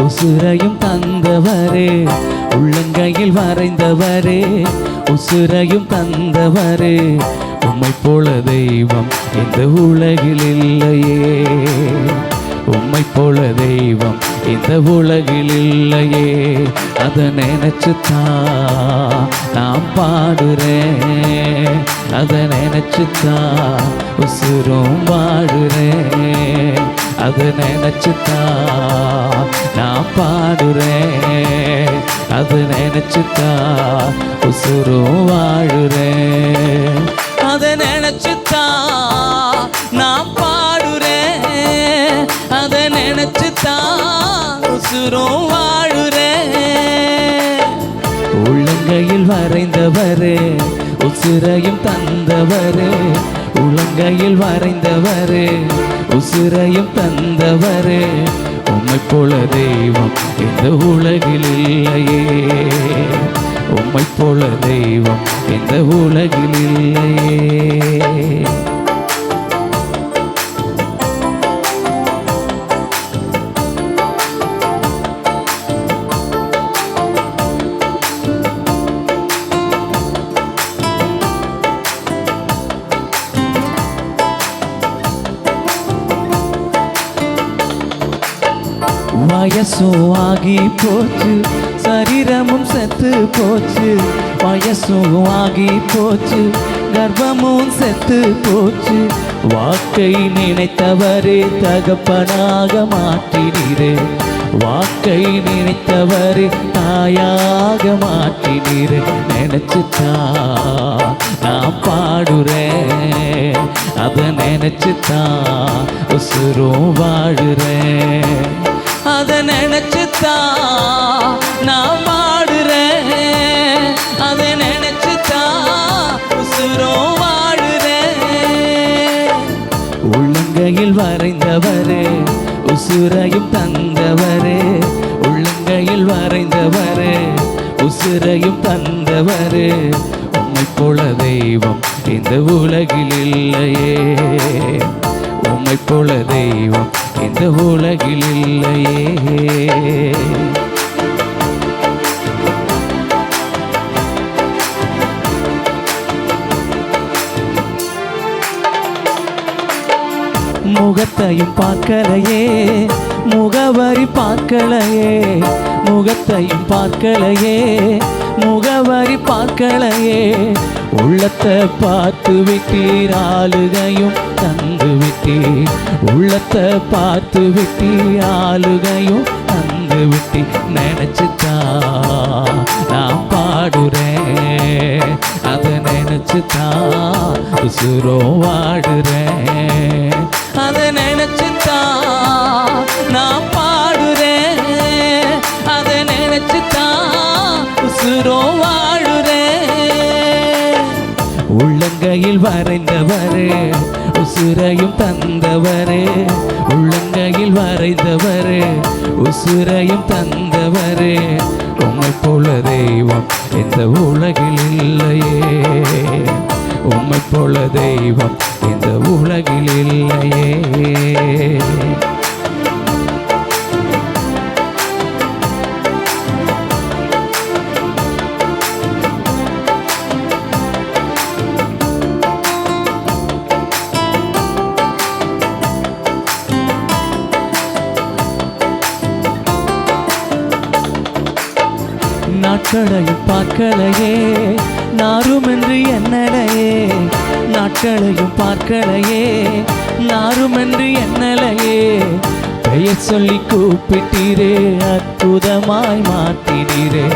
உசுரையும் தந்தவரே, உள்ளங்கையில் வரைந்தவரே, உசுரையும் தந்தவரே, உம்மை போல தெய்வம் இந்த உலகில் இல்லையே, உம்மை போல தெய்வம் இந்த உலகில் இல்லையே. அதை நினைச்சுத்தான் நான் பாடுறேன், அதை நினைச்சுத்தான் உசுரும் வாடுறேன், அதை நினைச்சுத்தான் நான் பாடுறேன், அதை நினைச்சுத்தான் உசுரும் வாழுறேன், அதை நினைச்சுத்தான் நான் பாடுறேன், அதை நினைச்சுத்தான் உசுரும் வாழுறேன். உள்ளங்கையில் வரைந்தவரே, உசுரையும் தந்தவரே, உள்ளங்கையில் வரைந்தவரே, உசுரையும் தந்தவரே, உம்மை போல தெய்வம் இந்த உலகில் இல்லையே, உம்மை போல தெய்வம் இந்த உலகில் இல்லையே. வயசும் ஆகி போச்சு, சரீரமும் செத்து போச்சு, வயசும் ஆகி போச்சு, கர்ப்பமும் செத்து போச்சு, வாக்கை நினைத்தவரே தகப்பனாக மாற்றினீரே, வாக்கை நினைத்தவரே தாயாக மாற்றினீரே. நினைச்சுத்தான் நான் பாடுறேன், அதை நினைச்சுத்தான் உசுரும் வாழுறேன், அதை நினைச்சுத்தான் நான் பாடுறேன், அதை நினைச்சுத்தான் உசுரும் வாழுறேன். உள்ளங்கையில் வரைந்தவரே, உசுரையும் தந்தவரே, உள்ளங்கையில் வரைந்தவரே, உசுரையும் தந்தவரே, உம்மை போல தெய்வம் இந்த உலகில் இல்லையே, உம்மை போல தெய்வம் இந்த உலகில் இல்லையே. முகத்தையும் பார்க்கலையே, முகவரி பார்க்கலையே, முகத்தையும் பார்க்கலையே, முகவரி பார்க்கலையே, உள்ளத்தை பார்த்து விட்டீர், ஆளுகையும் தந்து விட்டீர், உள்ளத்தை பார்த்து விட்டீர், ஆளுகையும் தந்து விட்டீர். நினைச்சுத்தான் நான் பாடுறேன், அதை நினைச்சுத்தான் உசுரும் வாடுறேன், அதை நினைச்சுத்தான் நான் பாடுறேன், அதை நினைச்சுத்தான் உசுரும் வாழுறேன். உள்ளங்கையில் வரைந்தவரே, உசுரையும் தந்தவரே, உள்ளங்கையில் வரைந்தவரே, உசுரையும் தந்தவரே, உம்மை போல தெய்வம் இந்த உலகில் இல்லையே, உம்மை போல தெய்வம் இந்த உலகில் இல்லையே. நாட்களையும் பார்க்கலையே, நாருமென்று என்னலையே, நாட்களையும் பார்க்கலையே, நாருமென்று என்னலையே, பெயர் சொல்லி கூப்பிட்டீரே, அற்புதமாய் மாற்றினீரே,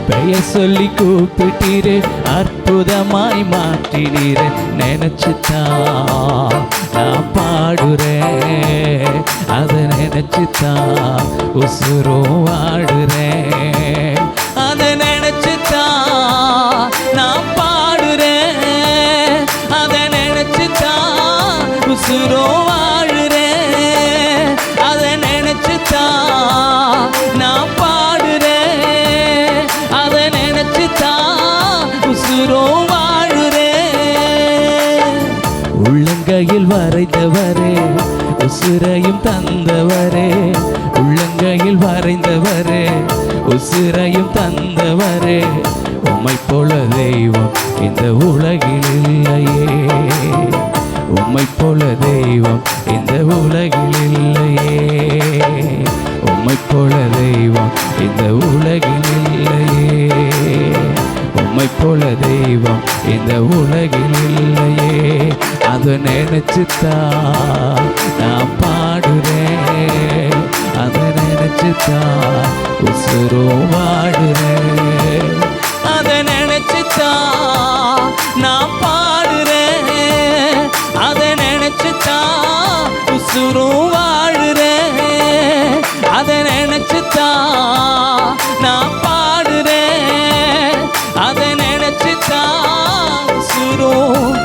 பெயர் சொல்லி கூப்பிட்டீரே, அற்புதமாய் மாற்றினீரே. நினைச்சுத்தான் நான் பாடுறேன், அதை நினைச்சுத்தான் உசுரும் வாடுறேன், அதை நினைச்சுத்தான் நான் பாடுறேன், அதை நினைச்சுத்தான் உசுரும் வாழுறேன், அதை நினைச்சுத்தான் நான் பாடுறேன், அதை நினைச்சுத்தான் உசுரும் வாழுறேன். உள்ளங்கையில் வரைந்தவரே, உசுரையும் தந்தவரே, உள்ளங்கையில் போல தெய்வம் இந்த உலகில் இல்லையே, உம்மை போல தெய்வம் இந்த உலகில் இல்லையே. அதை நினைச்சுத்தான் நான் பாடுறேன், அதை நினைச்சுத்தான் உசுரும் வாடுறேன், அதை நினைச்சுத்தான் நான் பாடுறேன், அதை நினைச்சுத்தான் உசுரும் வாழுறேன், அதை நினைச்சுத்தான் நான் பாடுறேன், அதை நினைச்சுத்தான் உசுரும்